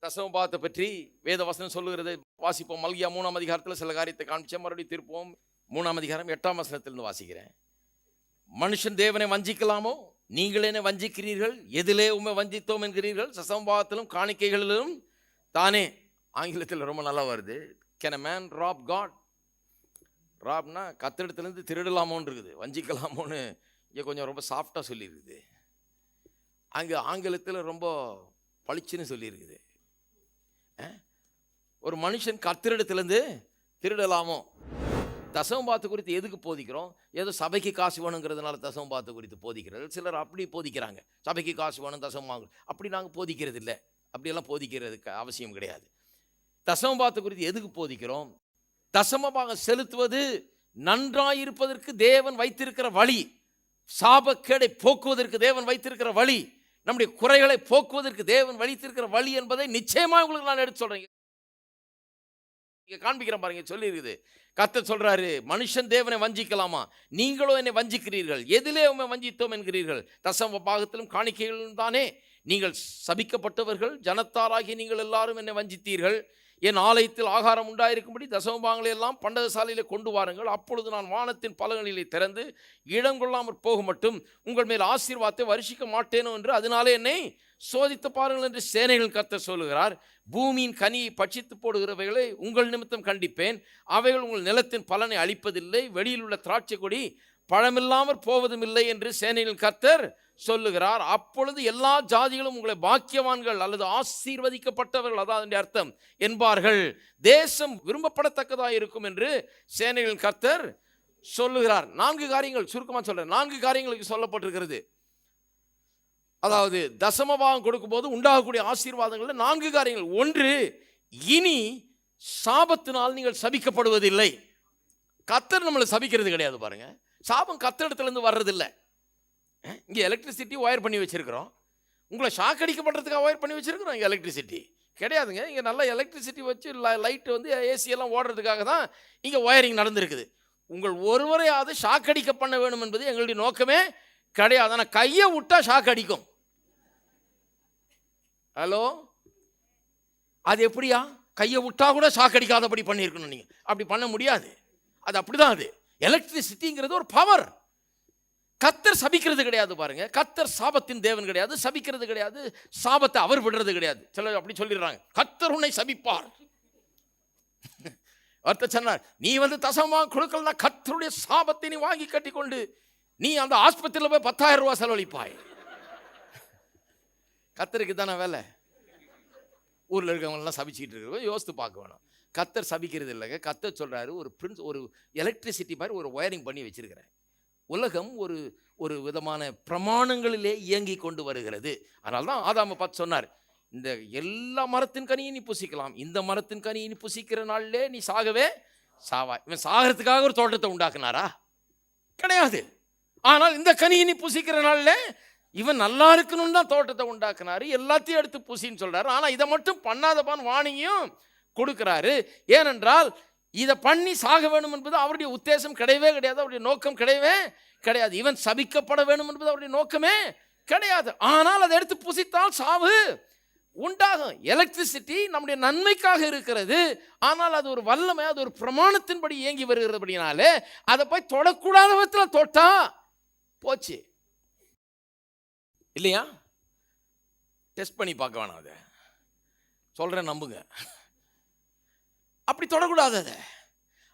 தசமபாகத்தை பற்றி வேத வசனம் சொல்லுகிறது. வாசிப்போம். மல்கியா 3ஆம் அதிகாரத்தில் சில காரியத்தை காமிச்சேன், மறுபடியும் திருப்போம். 3ஆம் அதிகாரம் 8ஆம் வசனத்திலிருந்து வாசிக்கிறேன். மனுஷன் தேவனை வஞ்சிக்கலாமோ? நீங்கள் என்ன வஞ்சிக்கிறீர்கள்? எதிலே உண்மை வஞ்சித்தோம் என்கிறீர்கள்? தசமபாகத்திலும் காணிக்கைகளிலும் தானே. ஆங்கிலத்தில் ரொம்ப நல்லா வருது. Can a man rob God? ராப்னா கத்திரிடத்துலேருந்து திருடலாமோன்னு இருக்குது, வஞ்சிக்கலாமோன்னு இங்கே கொஞ்சம் ரொம்ப சாஃப்டாக சொல்லியிருக்குது. அங்கே ஆங்கிலத்தில் ரொம்ப பளிச்சுன்னு சொல்லியிருக்குது. ஒரு மனுஷன் கத்திரிடத்துலேருந்து திருடலாமோ? தசமபாகத்தை குறித்து எதுக்கு போதிக்கிறோம்? ஏதோ சபைக்கு காசு வேணுங்கிறதுனால தசமபாகத்தை குறித்து போதிக்கிறது. சிலர் அப்படி போதிக்கிறாங்க, சபைக்கு காசு வேணும் தசமபாகம். அப்படி நாங்கள் போதிக்கிறது இல்லை, அப்படியெல்லாம் போதிக்கிறதுக்கு அவசியம் கிடையாது. தசமபாகத்தை குறித்து எதுக்கு போதிக்கிறோம்? தசமபாகம் செலுத்துவது நன்றாயிருப்பதற்கு தேவன் வைத்திருக்கிற வழி, சாபக்கேடை போக்குவதற்கு தேவன் வைத்திருக்கிற வழி, நம்முடைய குறைகளை போக்குவதற்கு தேவன் வைத்திருக்கிற வழி என்பதை நிச்சயமாக உங்களுக்கு நான் எடுத்து சொல்றேன். இங்க காண்பிக்கிறேன் பாருங்க, சொல்லியிருக்குது. கர்த்தர் சொல்றாரு, மனுஷன் தேவனை வஞ்சிக்கலாமா? நீங்களோ என்னை வஞ்சிக்கிறீர்கள். எதிலே உண்மை வஞ்சித்தோம் என்கிறீர்கள்? தசமபாகத்திலும் காணிக்கைகளிலும் தானே. நீங்கள் சபிக்கப்பட்டவர்கள், ஜனத்தாராகி நீங்கள் எல்லாரும் என்னை வஞ்சித்தீர்கள். என் ஆலயத்தில் ஆகாரம் உண்டாயிருக்கும்படி தசமபாகங்களை எல்லாம் பண்டகசாலையிலே கொண்டு வாருங்கள். அப்பொழுது நான் வானத்தின் பலகணிகளை திறந்து இடம் கொள்ளாமற் போக மட்டும் உங்கள் மேல் ஆசீர்வாதத்தை வருஷிக்க மாட்டேனோ என்று அதனாலே என்னை சோதித்து பாருங்கள் என்று சேனைகள் கர்த்தர் சொல்லுகிறார். பூமியின் கனியை பட்சித்து போடுகிறவைகளை உங்கள் நிமித்தம் கண்டிப்பேன். அவைகள் உங்கள் நிலத்தின் பலனை அளிப்பதில்லை. வெளியில் உள்ள திராட்சை கொடி பழமில்லாமற் போவதும் இல்லை என்று சேனைகள் கர்த்தர் சொல்லுகிறார். அப்பொழுது எல்லா ஜாதிகளும் உங்களை பாக்கியவான்கள் அல்லது ஆசீர்வதிக்கப்பட்டவர்கள், அதான் அர்த்தம், என்பார்கள். தேசம் விரும்பப்படத்தக்கதாக இருக்கும் என்று சேனைகள் கர்த்தர் சொல்லுகிறார். 4 காரியங்கள் சுருக்கமாக சொல்றேன். 4 காரியங்களுக்கு சொல்லப்பட்டிருக்கிறது. அதாவது தசமபாகம் கொடுக்கும்போது உண்டாகக்கூடிய ஆசீர்வாதங்கள் 4 காரியங்கள். 1, இனி சாபத்தினால் நீங்கள் சபிக்கப்படுவதில்லை. கர்த்தர் நம்மளை சபிக்கிறது கிடையாது. பாருங்க, சாபம் கர்த்தரிடத்திலிருந்து வர்றதில்லை. இங்கே எலக்ட்ரிசிட்டி ஒயர் பண்ணி வச்சிருக்கிறோம். உங்களை ஷாக் அடிக்கப்படுறதுக்காக ஒயர் பண்ணி வச்சிருக்கிறோம். இங்கே எலக்ட்ரிசிட்டி கிடையாதுங்க. இங்கே நல்ல எலக்ட்ரிசிட்டி வச்சு லைட்டு வந்து ஏசி எல்லாம் ஓடுறதுக்காக தான் இங்கே ஒயரிங் நடந்திருக்குது. உங்கள் ஒருவரையாவது ஷாக் அடிக்க பண்ண வேணும் என்பது எங்களுடைய நோக்கமே கிடையாது. ஆனால் கையை விட்டா ஷாக் அடிக்கும். ஹலோ, அது எப்படியா? கையை விட்டா கூட ஷாக் அடிக்காதபடி பண்ணியிருக்கணும். நீங்கள் அப்படி பண்ண முடியாது. அது அப்படிதான். அது எலக்ட்ரிசிட்டிங்கிறது ஒரு பவர். கர்த்தர் சபிக்கிறது கிடையாது. பாருங்க, கர்த்தர் சாபத்தின் தேவன் கிடையாது, சபிக்கிறது கிடையாது, சாபத்தை அவர் விடுறது கிடையாது. சிலர் அப்படி சொல்லிடுறாங்க, கர்த்தர் உன்னை சபிப்பார். ஒருத்தர் சொன்னார், நீ வந்து தசமபாகம் கொடுக்கலன்னா கர்த்தருடைய சாபத்தை நீ வாங்கி கட்டி கொண்டு நீ அந்த ஆஸ்பத்திரியில் போய் 10,000 ரூபாய் செலவழிப்பாய். கர்த்தருக்கு தானே வேலை. ஊரில் இருக்கவங்கலாம் சபிச்சுக்கிட்டு இருக்கிற யோசித்து பார்க்க வேணும். கர்த்தர் சபிக்கிறது இல்லைங்க. கர்த்தர் சொல்றாரு, ஒரு எலக்ட்ரிசிட்டி மாதிரி ஒரு ஒயரிங் பண்ணி வச்சிருக்கிறேன். உலகம் ஒரு விதமான பிரமாணங்களிலே இயங்கி கொண்டு வருகிறது. அதனால தான் ஆதாமை பார்த்து சொன்னார், இந்த எல்லா மரத்தின் கனியை நீ புசிக்கலாம், இந்த மரத்தின் கனியை நீ புசிக்கிற நாளிலே நீ சாகவே சாவாய். இவன் சாகிறதுக்காக ஒரு தோட்டத்தை உண்டாக்குனாரா? கிடையாது. ஆனால் இந்த கனியை நீ புசிக்கிற நாளில் இவன் நல்லா இருக்கணும்னு தான் தோட்டத்தை உண்டாக்குனாரு. எல்லாத்தையும் எடுத்து புசின்னு சொல்றாரு. ஆனால் இதை மட்டும் பண்ணாதப்பான்னு வாணியும் கொடுக்கிறாரு. ஏனென்றால் இதை பண்ணி சாக வேணும் என்பது அவருடைய உத்தேசம் கிடையவே கிடையாது, அவருடைய நோக்கம் கிடையவே கிடையாது. இவன் சபிக்கப்பட வேணும் என்பது அவருடைய நோக்கமே கிடையாது. ஆனால் அதை எடுத்து புசித்தால் சாவு உண்டாகும். எலக்ட்ரிசிட்டி நம்முடைய நன்மைக்காக இருக்கிறது. ஆனால் அது ஒரு வல்லமை, அது ஒரு பிரமாணத்தின்படி இயங்கி வருகிறபடினாலே அதை போய் தொடக்கூடாத விதத்தில் தொட்டா போச்சு இல்லையா? டெஸ்ட் பண்ணி பார்க்க வேணாம். அதை சொல்றேன், நம்புங்க. அப்படி தொடக்கூடாது.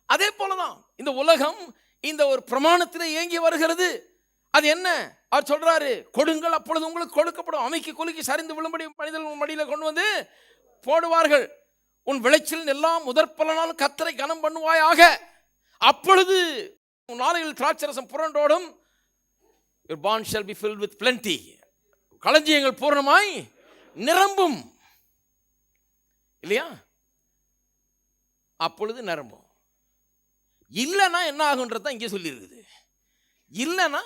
அதே போலதான் இந்த உலகம் இந்த ஒரு பிரமாணத்தில் இயங்கி வருகிறது. அது என்ன? அவர் சொல்றாரு, கொடுங்கள் அப்பொழுது உங்களுக்கு கொடுக்கப்படும், அமைக்கி குலுக்கி சரிந்து விழும்படி மனிதர்கள் மடியில் கொண்டு வந்து போடுவார்கள். உன் விளைச்சல் எல்லாம் முதற்பலனாலும் கர்த்தரை கனம் பண்ணுவாயாக, அப்பொழுது உன் நாளையில் திராட்சரசம் புரண்டோடும். Your barn shall be filled with plenty. களஞ்சியங்கள் பூர்ணமாய் நிரம்பும். இல்லையா? அப்பொழுது நிரம்பும். இல்லைன்னா என்ன ஆகுன்றது தான் இங்கே சொல்லியிருக்குது. இல்லைன்னா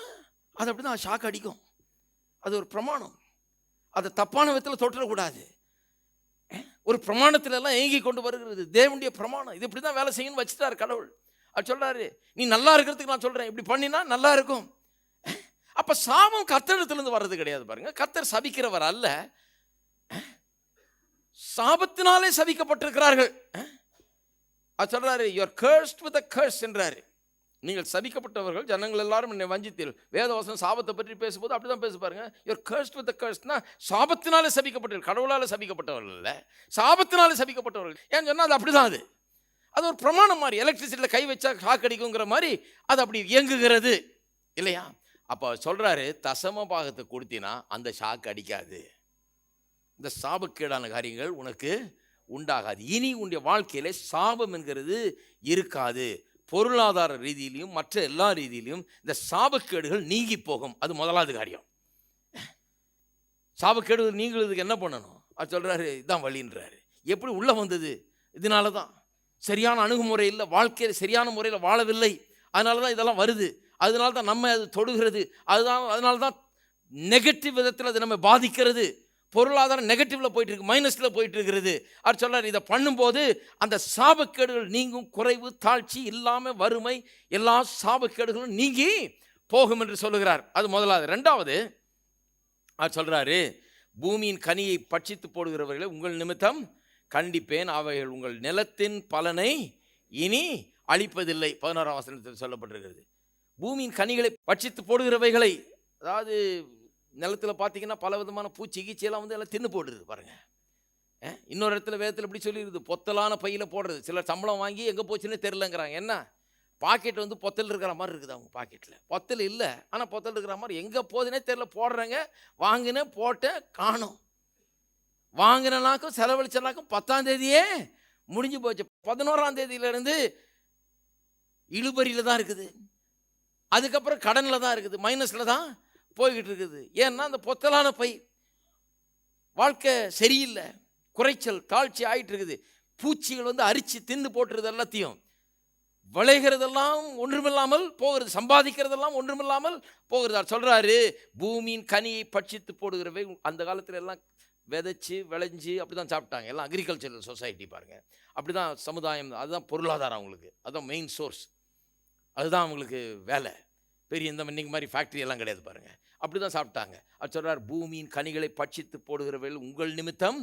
அது அப்படி தான் ஷாக் அடிக்கும். அது ஒரு பிரமாணம். அதை தப்பான விதத்தில் தொற்றக்கூடாது. ஒரு பிரமாணத்தில் எல்லாம் ஏங்கி கொண்டு வருகிறது தேவனுடைய பிரமாணம். இது இப்படி தான் வேலை செய்யணும்னு வச்சுட்டாரு கடவுள். அது சொல்றாரு, நீ நல்லா இருக்கிறதுக்கு நான் சொல்றேன், இப்படி பண்ணினா நல்லா இருக்கும். அப்ப சாபம் கர்த்தரிடத்திலிருந்து வர்றது கிடையாது. பாருங்க, கர்த்தர் சபிக்கிறவர் அல்ல. சாபத்தினாலே சபிக்கப்பட்டிருக்கிறார்கள். அது சொல்றாரு, you are cursed with a curse என்றாரு. நீங்கள் சபிக்கப்பட்டவர்கள், ஜனங்கள் எல்லாரும் என்னை வஞ்சித்தீர்கள். வேதவசனம் சாபத்தை பற்றி பேசும்போது அப்படிதான் பேச பாருங்க. you are cursed with a curse, சாபத்தினாலே சபிக்கப்பட்டவர்கள், கடவுளால சபிக்கப்பட்டவர்கள் இல்ல, சாபத்தினாலே சபிக்கப்பட்டவர்கள். ஏன்னு சொன்னா அது அப்படிதான். அது ஒரு பிரமாணம் மாதிரி, எலக்ட்ரிசிட்டியில் கை வச்சா ஷாக் அடிக்குங்கிற மாதிரி அது அப்படி இயங்குகிறது இல்லையா? அப்போ சொல்றாரு, தசம பாகத்தை கொடுத்தினா அந்த ஷாக் அடிக்காது, இந்த சாபக்கேடான காரியங்கள் உனக்கு உண்டாகாது. இனி உன்னுடைய வாழ்க்கையில சாபம் என்கிறது இருக்காது. பொருளாதார ரீதியிலையும் மற்ற எல்லா ரீதியிலையும் இந்த சாபக்கேடுகள் நீங்கி போகும். அது முதலாவது காரியம். சாபக்கேடுகள் நீங்கிறதுக்கு என்ன பண்ணணும்? அது சொல்றாரு, இதான் வழின்றாரு. எப்படி உள்ள வந்தது? இதனால தான் சரியான அணுகுமுறை இல்லை, வாழ்க்கையில் சரியான முறையில் வாழவில்லை, அதனால தான் இதெல்லாம் வருது. அதனால தான் நம்ம அது தொடுகிறது. அதனால தான் நெகட்டிவ் விதத்தில் அது நம்ம பாதிக்கிறது. பொருளாதாரம் நெகட்டிவ்ல போயிட்டு இருக்கு, மைனஸ்ல போயிட்டு இருக்கிறது. அவர் சொல்றாரு, இதை பண்ணும்போது அந்த சாபக்கேடுகள் நீங்கும். குறைவு தாழ்ச்சி இல்லாம வறுமை எல்லா சாபக்கேடுகளும் நீங்கி போகும் என்று சொல்லுகிறார். அது முதலாவது. ரெண்டாவது அவர் சொல்றாரு, பூமியின் கனியை பட்சித்து போடுகிறவர்களை உங்கள் நிமித்தம் கண்டிப்பேன், அவைகள் உங்கள் நிலத்தின் பலனை இனி அழிப்பதில்லை. 11ஆம் வசனத்தில் சொல்லப்பட்டிருக்கிறது. பூமியின் கனிகளை பட்சித்து போடுகிறவைகளை, அதாவது நிலத்தில் பார்த்தீங்கன்னா பல விதமான பூச்சி கீச்சியெல்லாம் வந்து எல்லாம் தின்னு போடுறது பாருங்க. இன்னொரு இடத்துல வேதத்தில் இப்படி சொல்லிடுது, பொத்தலான பையில் போடுறது. சிலர் சம்பளம் வாங்கி எங்கே போச்சுன்னு தெரிலங்கிறாங்க. என்ன பாக்கெட் வந்து பொத்தல் இருக்கிற மாதிரி இருக்குது, அவங்க பாக்கெட்டில் பொத்தல் இல்லை, ஆனால் பொத்தல் இருக்கிற மாதிரி எங்கே போகுதுன்னே தெரில. போடுறேங்க, வாங்கினேன், போட்டேன், காணும். வாங்கினாக்கும் செலவழிச்சனாக்கும் 10ஆம் தேதியே முடிஞ்சு போச்சு. 11ஆம் தேதியிலேருந்து இழுபறியில் தான் இருக்குது, அதுக்கப்புறம் கடனில் தான் இருக்குது, மைனஸில் தான் போய்கிட்டு இருக்குது. ஏன்னா அந்த பொத்தலான பை, வாழ்க்கை சரியில்லை, குறைச்சல் தாழ்ச்சி ஆகிட்டு இருக்குது. பூச்சிகள் வந்து அரிச்சு தின்னு போட்டுருது எல்லாத்தையும். விளைகிறதெல்லாம் ஒன்றுமில்லாமல் போகிறது, சம்பாதிக்கிறதெல்லாம் ஒன்றுமில்லாமல் போகிறது. சொல்றாரு, பூமியின் கனியை பட்சித்து போடுகிறவை. அந்த காலத்தில் எல்லாம் விதைச்சி விளைஞ்சி அப்படி தான் சாப்பிட்டாங்க. எல்லாம் அக்ரிகல்ச்சரல் சொசைட்டி பாருங்க, அப்படி தான் சமுதாயம். அதுதான் பொருளாதாரம் அவங்களுக்கு, அதுதான் மெயின் சோர்ஸ், அதுதான் அவங்களுக்கு வேலை. பெரிய இந்த இன்னைக்கு மாதிரி ஃபேக்ட்ரி எல்லாம் கிடையாது பாருங்க, அப்படி தான் சாப்பிட்டாங்க. அது சொல்றார், பூமியின் கனிகளை பட்சித்து போடுகிறவர்கள் உங்கள் நிமித்தம்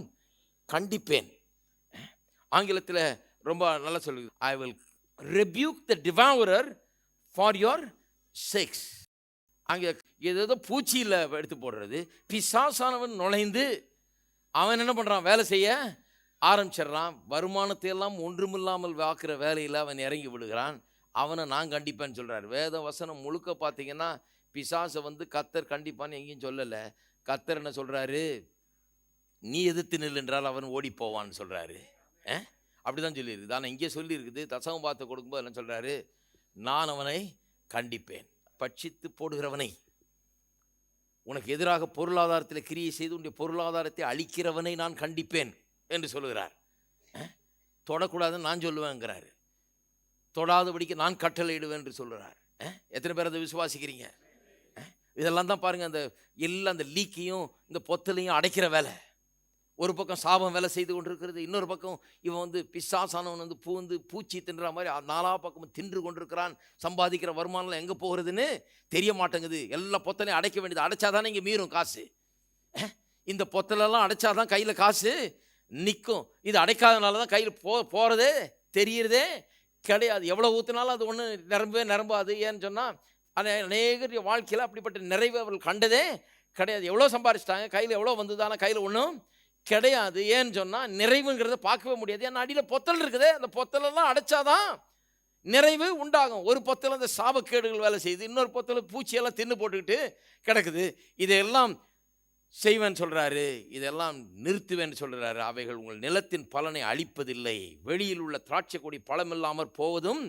கண்டிப்பேன். ஆங்கிலத்தில் ரொம்ப நல்லா சொல்லுது, I will rebuke the devourer for your sakes. அங்கே ஏதோ பூச்சியில் எடுத்து போடுறது. பிசாசானவன் நுழைந்து அவன் என்ன பண்ணுறான், வேலை செய்ய ஆரம்பிச்சிடுறான். வருமானத்தை எல்லாம் ஒன்றுமில்லாமல் வாக்குற வேலையில் அவன் இறங்கி விடுகிறான். அவனை நான் கண்டிப்பேன்னு சொல்கிறார். வேத வசனம் முழுக்க பார்த்தீங்கன்னா பிசாசை வந்து கர்த்தர் கண்டிப்பான்னு எங்கேயும் சொல்லலை. கர்த்தர் என்ன சொல்கிறாரு, நீ எதிர்த்து நில் என்றால் அவன் ஓடி போவான்னு சொல்கிறாரு. அப்படி தான் சொல்லியிருக்குது. ஆனால் இங்கே சொல்லியிருக்குது, தசம பாகத்தை கொடுக்கும்போது என்ன சொல்கிறாரு, நான் அவனை கண்டிப்பேன். பட்சித்து போடுகிறவனை, உனக்கு எதிராக பொருளாதாரத்தில் கிரியை செய்து உன்னுடைய பொருளாதாரத்தை அழிக்கிறவனை நான் கண்டிப்பேன் என்று சொல்லுகிறார். தொடக்கூடாதுன்னு நான் சொல்லுவேங்கிறாரு, தொடாதபடிக்கு நான் கட்டளையிடுவேன் என்று சொல்லுறார். எத்தனை பேர் அதை விசுவாசிக்கிறீங்க? இதெல்லாம் தான் பாருங்கள், அந்த எல்லாம் அந்த லீக்கையும் இந்த பொத்தலையும் அடைக்கிற வேலை. ஒரு பக்கம் சாபம் வேலை செய்து கொண்டிருக்கிறது, இன்னொரு பக்கம் இவன் வந்து பிசாசானவன் வந்து பூச்சி தின்ற மாதிரி நாலா பக்கமும் தின்று கொண்டிருக்கிறான். சம்பாதிக்கிற வருமானம் எங்கே போகிறதுன்னு தெரிய மாட்டேங்குது. எல்லா பொத்தலையும் அடைக்க வேண்டியது. அடைச்சாதானே இங்கே மீறும் காசு. இந்த பொத்தலெல்லாம் அடைச்சாதான் கையில் காசு நிற்கும். இது அடைக்காதனால தான் கையில் போகிறதே தெரியுறதே கிடையாது. எவ்வளோ ஊற்றினாலும் அது ஒன்று நிரம்பாது. ஏன்னு சொன்னால் அநேகர் வாழ்க்கையில் அப்படிப்பட்ட நிறைவு அவர்கள் கண்டதே கிடையாது. எவ்வளோ சம்பாரிச்சிட்டாங்க, கையில் எவ்வளோ வந்ததான கையில் ஒன்றும் கிடையாது. ஏன்னு சொன்னால் நிறைவுங்கிறத பார்க்கவே முடியாது. ஏன்னா அடியில் பொத்தல் இருக்குது, அந்த பொத்தலெல்லாம் அடைச்சாதான் நிறைவு உண்டாகும். ஒரு பொத்தல் அந்த சாபக்கேடுகள் வேலை செய்யுது, இன்னொரு பொத்தல் பூச்சியெல்லாம் தின்னு போட்டுக்கிட்டு கிடக்குது. இதையெல்லாம் செய்வேன்னு சொல்கிறாரு, இதெல்லாம் நிறுத்துவேன்னு சொல்கிறாரு. அவைகள் உங்கள் நிலத்தின் பலனை அழிப்பதில்லை, வெளியில் உள்ள திராட்சை கொடி பழம் இல்லாமல் போவதும்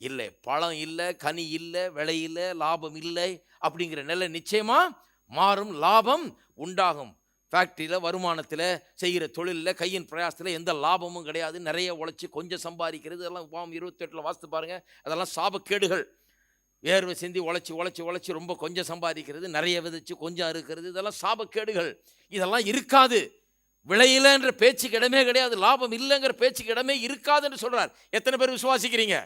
இல்லை. பழம் இல்லை, கனி இல்லை, விலை இல்லை, லாபம் இல்லை அப்படிங்கிற நிலை நிச்சயமாக மாறும். லாபம் உண்டாகும். ஃபேக்ட்ரியில், வருமானத்தில், செய்கிற தொழிலில், கையின் பிரயாசத்தில் எந்த லாபமும் கிடையாது. நிறைய உழைச்சி கொஞ்சம் சம்பாதிக்கிறது, இதெல்லாம் 28 வாசித்து பாருங்கள். அதெல்லாம் சாபக்கேடுகள். வேர்வை சிந்தி உழைச்சி ரொம்ப கொஞ்சம் சம்பாதிக்கிறது, நிறைய விதைச்சு கொஞ்சம் அறுக்கிறது, இதெல்லாம் சாபக்கேடுகள். இதெல்லாம் இருக்காது. விளையில்லைன்ற பேச்சுக்கு இடமே கிடையாது, லாபம் இல்லைங்கிற பேச்சுக்கு இடமே இருக்காதுன்னு சொல்கிறார். எத்தனை பேர் விசுவாசிக்கிறீங்க?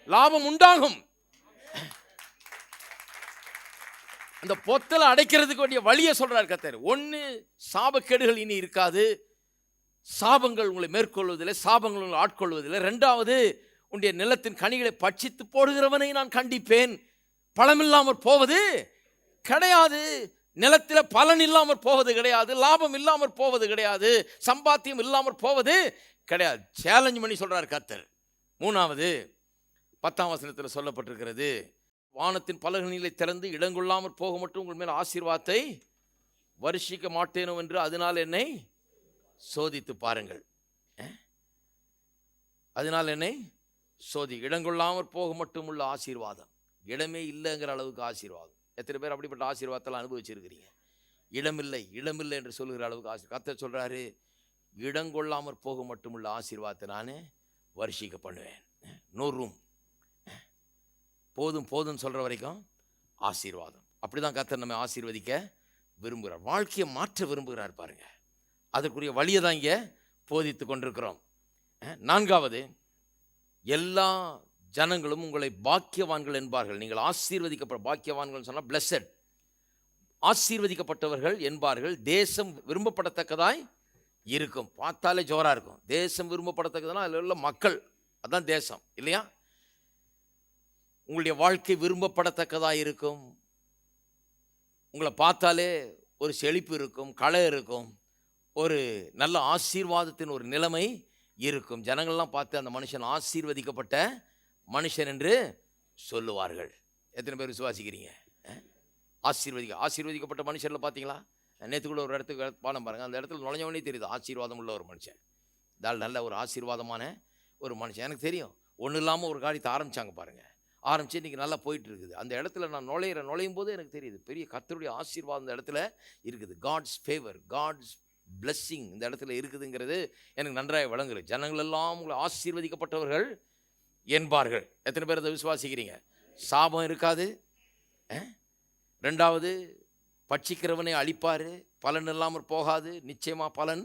லாபம் உண்டாகும். அந்த பொத்தலை அடைக்கிறதுக்கு வேண்டிய வழியை சொல்றார் கர்த்தர். ஒன்று, சாபக்கேடுகள் இனி இருக்காது. சாபங்கள் உங்களை மேற்கொள்வதில்லை, சாபங்கள் உங்களை ஆட்கொள்வதில்லை. ரெண்டாவது, உன்னுடைய நிலத்தின் கனிகளை பட்சித்து போடுகிறவனை நான் கண்டிப்பேன். பழமில்லாமற் போவது கிடையாது. நிலத்தில் பலன் இல்லாமற் போவது கிடையாது, லாபம் இல்லாமற் போவது கிடையாது, சம்பாத்தியம் இல்லாமற் போவது கிடையாது. சேலஞ்ச் பண்ணி சொல்றார் கர்த்தர். மூணாவது, 10ஆம் வசனத்தில் சொல்லப்பட்டிருக்கிறது, வானத்தின் பலகணிகளை திறந்து இடங்கொள்ளாமற் போக மட்டும் உங்கள் மேல் ஆசீர்வாதத்தை வருஷிக்க மாட்டேனோ என்று அதனால் என்னை சோதித்து பாருங்கள். அதனால் என்னை இடங்கொள்ளாமற் போக மட்டும் உள்ள ஆசீர்வாதம். இடமே இல்லைங்கிற அளவுக்கு ஆசீர்வாதம். எத்தனை பேர் அப்படிப்பட்ட ஆசீர்வாதத்தெல்லாம் அனுபவிச்சிருக்கிறீங்க? இடமில்லை என்று சொல்லுகிற அளவுக்கு கர்த்தர் சொல்றாரு, இடங்கொள்ளாமற் போக மட்டும் உள்ள ஆசீர்வாதத்தை நான் வருஷிக்க பண்ணுவேன். நோ ரூம், போதும் சொல்ற வரைக்கும் ஆசீர்வாதம். அப்படிதான் கர்த்தர் நம்ம ஆசீர்வதிக்க விரும்புகிறார். வாழ்க்கையை மாற்ற விரும்புகிறார் பாருங்க. அதற்குரிய வழியை தான் இங்கே போதித்து கொண்டிருக்கிறோம். நான்காவது, எல்லா ஜனங்களும் உங்களை பாக்கியவான்கள் என்பார்கள். நீங்கள் ஆசீர்வதிக்கப்பட்ட பாக்கியவான்கள் சொன்னால் பிளஸட், ஆசீர்வதிக்கப்பட்டவர்கள் என்பார்கள். தேசம் விரும்பப்படத்தக்கதாய் இருக்கும். பார்த்தாலே ஜோரா இருக்கும். தேசம் விரும்பப்படத்தக்கதுன்னா அதில் உள்ள மக்கள், அதான் தேசம் இல்லையா? உங்களுடைய வாழ்க்கை விரும்பப்படத்தக்கதாக இருக்கும். உங்களை பார்த்தாலே ஒரு செழிப்பு இருக்கும், களை இருக்கும், ஒரு நல்ல ஆசீர்வாதத்தின் ஒரு நிலைமை இருக்கும். ஜனங்கள்லாம் பார்த்து அந்த மனுஷன் ஆசீர்வதிக்கப்பட்ட மனுஷன் என்று சொல்லுவார்கள். எத்தனை பேர் விசுவாசிக்கிறீங்க? ஆசீர்வதிக்கப்பட்ட மனுஷனில் பார்த்தீங்களா? நேற்றுக்குள்ள ஒரு இடத்துக்கு பாடம் பாருங்கள். அந்த இடத்துல நுழைஞ்சவனே தெரியுது ஆசீர்வாதம் உள்ள ஒரு மனுஷன். இதால் நல்ல ஒரு ஆசீர்வாதமான ஒரு மனுஷன். எனக்கு தெரியும், ஒன்றும் இல்லாமல் ஒரு காரியத்தை ஆரம்பித்தாங்க பாருங்கள். ஆரம்பித்து இன்றைக்கி நல்லா போயிட்டு இருக்குது. அந்த இடத்துல நான் நுழையும் போது எனக்கு தெரியுது பெரிய கர்த்தருடைய ஆசீர்வாதம் இந்த இடத்துல இருக்குது. காட்ஸ் ஃபேவர், காட்ஸ் பிளஸ்ஸிங் இந்த இடத்துல இருக்குதுங்கிறது எனக்கு நன்றாக விளங்குது. ஜனங்கள் எல்லாம் உங்களை ஆசீர்வதிக்கப்பட்டவர்கள் என்பார்கள். எத்தனை பேர் அதை விசுவாசிக்கிறீங்க? சாபம் இருக்காது. ரெண்டாவது, பட்சிக்கிறவனை அழிப்பார், பலன் இல்லாமல் போகாது, நிச்சயமாக பலன்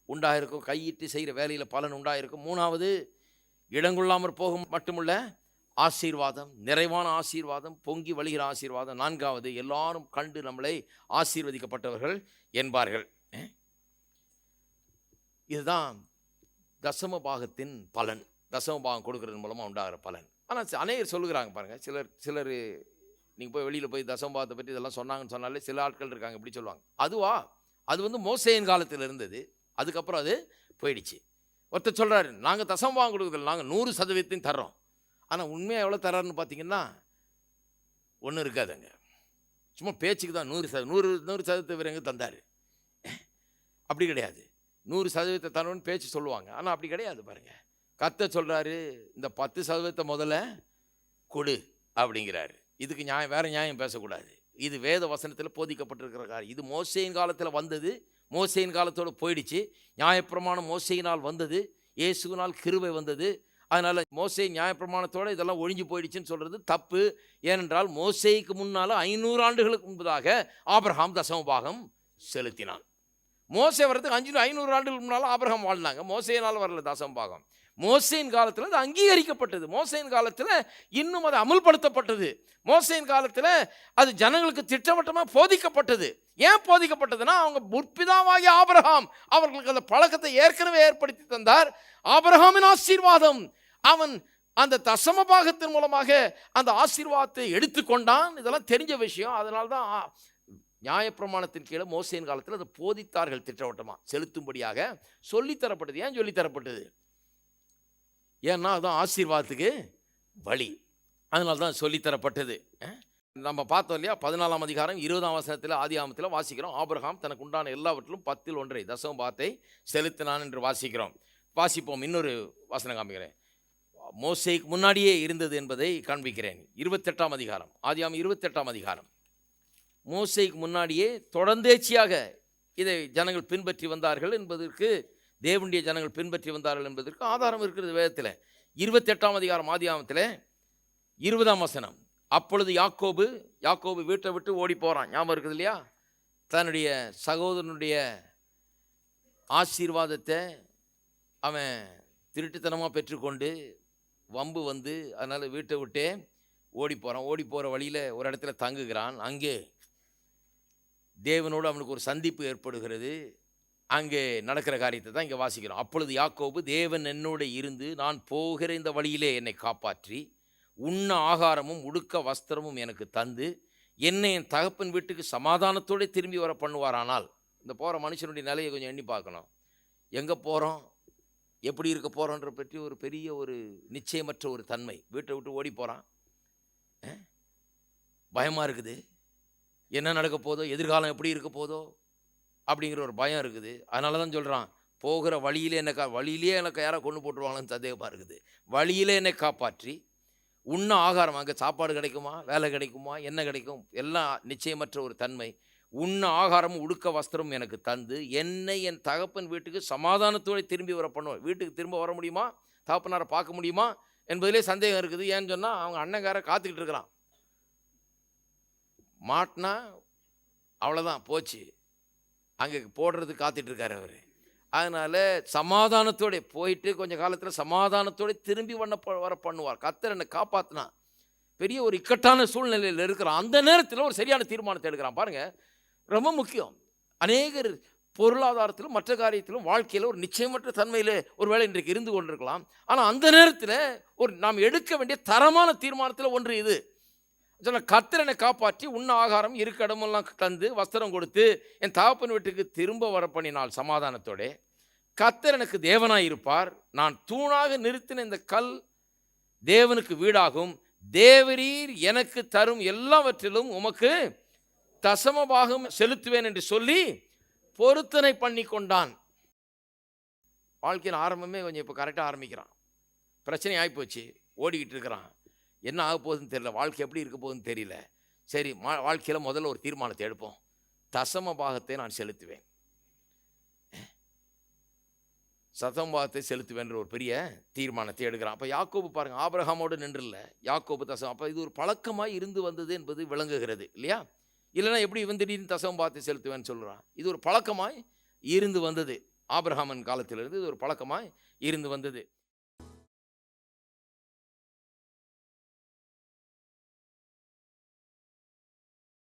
உண்டாயிருக்கும். கையிட்டு செய்கிற வேலையில் பலன் உண்டாயிருக்கும். மூணாவது, இடங்கொள்ளாமற் போகும் மட்டுமுள்ள ஆசீர்வாதம், நிறைவான ஆசீர்வாதம், பொங்கி வழிகிற ஆசீர்வாதம். நான்காவது, எல்லாரும் கண்டு நம்மளை ஆசீர்வதிக்கப்பட்டவர்கள் என்பார்கள். இதுதான் தசம பாகத்தின் பலன். தசம பாகம் கொடுக்கறது மூலமாக உண்டாகிற பலன். ஆனால் அநேகர் சொல்லுகிறாங்க பாருங்கள். சிலர் நீங்கள் போய் வெளியில் போய் தசம பாகத்தை பற்றி இதெல்லாம் சொன்னாங்கன்னு சொன்னாலே சில ஆட்கள் இருக்காங்க இப்படி சொல்லுவாங்க. அது மோசேயின் காலத்தில் இருந்தது, அதுக்கப்புறம் அது போயிடுச்சு. ஒருத்தர் சொல்கிறாரு, நாங்கள் தசம பாகம் கொடுக்குறதில்ல, நாங்கள் 100% தர்றோம். ஆனால் உண்மையாக எவ்வளோ தர்றாருன்னு பார்த்தீங்கன்னா ஒன்றும் இருக்காதுங்க. சும்மா பேச்சுக்கு தான் 100% இவர் எங்கே தந்தார். அப்படி கிடையாது. 100% தரணும்னு பேச்சு சொல்லுவாங்க, ஆனால் அப்படி கிடையாது பாருங்கள். கர்த்தர் சொல்கிறாரு, இந்த 10% முதல்ல கொடு அப்படிங்கிறாரு. இதுக்கு வேறு நியாயம் பேசக்கூடாது. இது வேத வசனத்தில் போதிக்கப்பட்டிருக்கிற காரியம். இது மோசேயின் காலத்தில் வந்தது, மோசேயின் காலத்தோடு போயிடுச்சு. நியாயப்பிரமாணம் மோசேயினால் வந்தது, இயேசுவினால் கிருபை வந்தது. அதனால் மோசே நியாயப்பிரமாணத்தோடு இதெல்லாம் ஒழிஞ்சு போயிடுச்சுன்னு சொல்கிறது தப்பு. ஏனென்றால் மோசேக்கு முன்னால் 500 ஆண்டுகளுக்கு முன்பதாக ஆபிரகாம் தசம பாகம் செலுத்தினான். மோசே வர்றதுக்கு 500 ஆண்டுகளுக்கு முன்னால் ஆபிரகாம் வாழ்ந்தாங்க. மோசேயினால் வரல தசம பாகம். மோசேயின் காலத்தில் அது அங்கீகரிக்கப்பட்டது. மோசேயின் காலத்தில் இன்னும் அது அமுல்படுத்தப்பட்டது. மோசேயின் காலத்தில் அது ஜனங்களுக்கு திட்டவட்டமாக போதிக்கப்பட்டது. ஏன் போதிக்கப்பட்டதுன்னா, அவங்க முற்பிதாவாகிய ஆபிரகாம் அவர்களுக்கு அந்த பழக்கத்தை ஏற்கனவே ஏற்படுத்தி தந்தார். ஆபிரகாமின் ஆசீர்வாதம், அவன் அந்த தசம பாகத்தின் மூலமாக அந்த ஆசீர்வாதத்தை எடுத்துக்கொண்டான். இதெல்லாம் தெரிஞ்ச விஷயம். அதனால தான் நியாயப்பிரமாணத்தின் கீழே மோசேயின் காலத்தில் அதை போதித்தார்கள், திட்டவட்டமாக செலுத்தும்படியாக சொல்லித்தரப்பட்டது. ஏன் சொல்லித்தரப்பட்டது? ஏன்னா அதுதான் ஆசீர்வாதத்துக்கு வழி. அதனால தான் சொல்லித்தரப்பட்டது. நம்ம பார்த்தோம் இல்லையா, 14ஆம் அதிகாரம் 20ஆம் வசனத்தில் ஆதியாகமத்தில் வாசிக்கிறோம், ஆபிரகாம் தனக்கு உண்டான எல்லாவற்றிலும் 10ல் 1 தசம பாகத்தை செலுத்தினான் என்று வாசிக்கிறோம். வாசிப்போம். இன்னொரு வசனம் காமிக்கிறேன், மோசேக்கு முன்னாடியே இருந்தது என்பதை காண்பிக்கிறேன். 28ஆம் அதிகாரம், ஆதியாகமம் 28ஆம் அதிகாரம். மோசேக்கு முன்னாடியே தொடர்ந்தேச்சியாக இதை ஜனங்கள் பின்பற்றி வந்தார்கள் என்பதற்கு, தேவனுடைய ஜனங்கள் பின்பற்றி வந்தார்கள் என்பதற்கு ஆதாரம் இருக்கிறது வேதத்தில். 28ஆம் அதிகாரம் ஆதியாகமத்தில் 20ஆம் வசனம். அப்பொழுது யாக்கோபு வீட்டை விட்டு ஓடி போகிறான். ஞாபகம் இருக்குது இல்லையா? தன்னுடைய சகோதரனுடைய ஆசீர்வாதத்தை அவன் திருட்டுத்தனமாக பெற்றுக்கொண்டு வம்பு வந்து, அதனால் வீட்டை விட்டே ஓடி போகிறான். ஓடி போகிற வழியில் ஒரு இடத்துல தங்குகிறான். அங்கே தேவனோடு அவனுக்கு ஒரு சந்திப்பு ஏற்படுகிறது. அங்கே நடக்கிற காரியத்தை தான் இங்கே வாசிக்கிறோம். அப்பொழுது யாக்கோபு, தேவன் என்னோடு இருந்து நான் போகிற இந்த வழியிலே என்னை காப்பாற்றி உண்ண ஆகாரமும் உடுக்க வஸ்திரமும் எனக்கு தந்து என்னை என் தகப்பன் வீட்டுக்கு சமாதானத்தோடு திரும்பி வர பண்ணுவாரானால், இந்த போகிற மனுஷனுடைய நிலையை கொஞ்சம் எண்ணி பார்க்கணும். எங்கே போகிறோம், எப்படி இருக்க போகிறோன்ற பற்றி ஒரு பெரிய ஒரு நிச்சயமற்ற ஒரு தன்மை. வீட்டை விட்டு ஓடி போகிறான், பயமாக இருக்குது, என்ன நடக்க போதோ, எதிர்காலம் எப்படி இருக்க போதோ அப்படிங்கிற ஒரு பயம் இருக்குது. அதனால தான் சொல்கிறான், போகிற வழியிலே வழியிலே எனக்கு யாரை கொண்டு போட்டுருவாங்கன்னு சந்தேகமாக இருக்குது. வழியிலே என்னை காப்பாற்றி உண்ண ஆகாரம், அங்கே சாப்பாடு கிடைக்குமா, வேலை கிடைக்குமா, என்ன கிடைக்கும், எல்லாம் நிச்சயமற்ற ஒரு தன்மை. உண்ண ஆகாரமும் உடுக்க வஸ்திரம் எனக்கு தந்து என்னை என் தகப்பன் வீட்டுக்கு சமாதானத்தோடு திரும்பி வர பண்ணுவேன். வீட்டுக்கு திரும்ப வர முடியுமா, தகப்பனாரை பார்க்க முடியுமா என்பதிலே சந்தேகம் இருக்குது. ஏன்னு சொன்னால் அவங்க அண்ணங்கார காத்துக்கிட்டு இருக்கிறான். மாட்டினா அவ்வளோதான், போச்சு, அங்கே போடுறதுக்கு காத்துட்ருக்கார் அவர். அதனால் சமாதானத்தோடு போயிட்டு கொஞ்சம் காலத்தில் சமாதானத்தோடு திரும்பி வர பண்ணுவார். கர்த்தர் என்னை காப்பாற்றினா. பெரிய ஒரு இக்கட்டான சூழ்நிலையில் இருக்கிறான். அந்த நேரத்தில் ஒரு சரியான தீர்மானத்தை எடுக்கிறான். பாருங்கள், ரொம்ப முக்கியம். அநேகர் பொருளாதாரத்திலும் மற்ற காரியத்திலும் வாழ்க்கையில் ஒரு நிச்சயமற்ற தன்மையில் ஒரு வேளை இன்றைக்கு இருந்து கொண்டிருக்கலாம். ஆனால் அந்த நேரத்தில் நாம் எடுக்க வேண்டிய தரமான தீர்மானத்தில் ஒன்று இது. கர்த்தர் என்னை காப்பாற்றி உண்ண ஆகாரம் இருக்க இடமெல்லாம் தந்து வஸ்திரம் கொடுத்து என் தகப்பன் வீட்டுக்கு திரும்ப வர பண்ணினால் சமாதானத்தோட, கர்த்தர் எனக்கு தேவனாய் இருப்பார். நான் தூணாக நிறுத்தின இந்த கல் தேவனுக்கு வீடாகும். தேவரீர் எனக்கு தரும் எல்லாவற்றிலும் உமக்கு தசமபாகம் செலுத்துவேன் என்று சொல்லி பொருத்தனை பண்ணி கொண்டான். வாழ்க்கையின் ஆரம்பமே கொஞ்சம் இப்போ கரெக்டாக ஆரம்பிக்கிறான். பிரச்சனை ஆகிப்போச்சு, ஓடிக்கிட்டு இருக்கிறான். என்ன ஆக போகுதுன்னு தெரியல, வாழ்க்கை எப்படி இருக்க போகுதுன்னு தெரியல. சரி, வாழ்க்கையில் முதல்ல ஒரு தீர்மானத்தை எடுப்போம். தசம பாகத்தை நான் செலுத்துவேன், சதம்பாகத்தை செலுத்துவேன்ற ஒரு பெரிய தீர்மானத்தை எடுக்கிறான். அப்போ யாக்கோபு பாருங்கள், ஆபிரகாமோடு நின்றுல யாக்கோபு தசம். அப்போ இது ஒரு பழக்கமாக இருந்து வந்தது என்பது விளங்குகிறது இல்லையா? இல்லைன்னா எப்படி இவன் திடீர்னு தசம்பாகத்தை செலுத்துவேன்னு சொல்கிறான்? இது ஒரு பழக்கமாய் இருந்து வந்தது. ஆபிரகாமன் காலத்திலிருந்து இது ஒரு பழக்கமாய் இருந்து வந்தது.